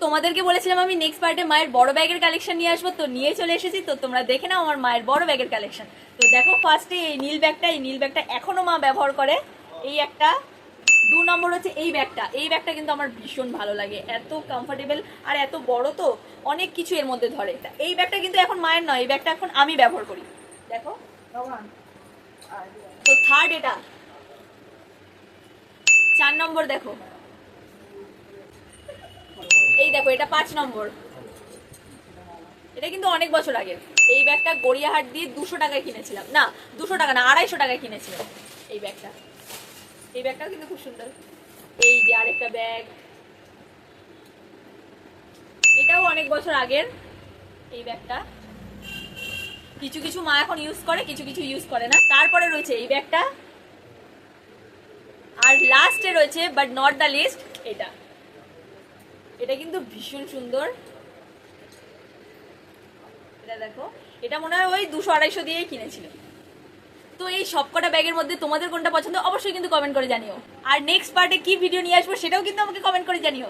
তোমাদেরকে বলেছিলাম আমি নেক্সট পার্টে মায়ের বড় ব্যাগের কালেকশন নিয়ে আসবো, তো নিয়ে চলে এসেছি। তো তোমরা দেখে নাও আমার মায়ের বড় ব্যাগের কালেকশন। তো দেখো ফার্স্টে এই নীল ব্যাগটা এখনো মা ব্যবহার করে। এই একটা 2 নম্বর হচ্ছে এই ব্যাগটা কিন্তু আমার ভীষণ ভালো লাগে, এত কমফোর্টেবল আর এত বড়, তো অনেক কিছু এর মধ্যে ধরে। এই ব্যাগটা কিন্তু এখন মায়ের নয়, এই ব্যাগটা এখন আমি ব্যবহার করি। দেখো। তো থার্ড এটা 4 নম্বর দেখো, এই দেখো এটা 5 নম্বর। এটা কিন্তু অনেক বছর আগে। এই ব্যাগটা গড়িয়াহাট দিয়ে 200 টাকায় কিনেছিলাম, না 200 টাকা না 250 টাকায় কিনেছিলাম এই ব্যাগটাও কিন্তু খুব সুন্দর। এই যে আরেকটা ব্যাগ, এটাও অনেক বছর আগের এই ব্যাগটা। কিছু কিছু মা এখন ইউজ করে, কিছু কিছু ইউজ করে না। তারপরে রয়েছে এই ব্যাগটা, আর লাস্টে রয়েছে বাট নট দ্য লিস্ট এটা। এটা কিন্তু ভীষণ সুন্দর। এটা দেখো, এটা মনে হয় ওই 200-250 দিয়েই কিনেছিল। তো এই সবকটা ব্যাগের মধ্যে তোমাদের কোনটা পছন্দ অবশ্যই কিন্তু কমেন্ট করে জানিও। আর নেক্সট পার্টে কি ভিডিও নিয়ে আসবো সেটাও কিন্তু আমাকে কমেন্ট করে জানিও।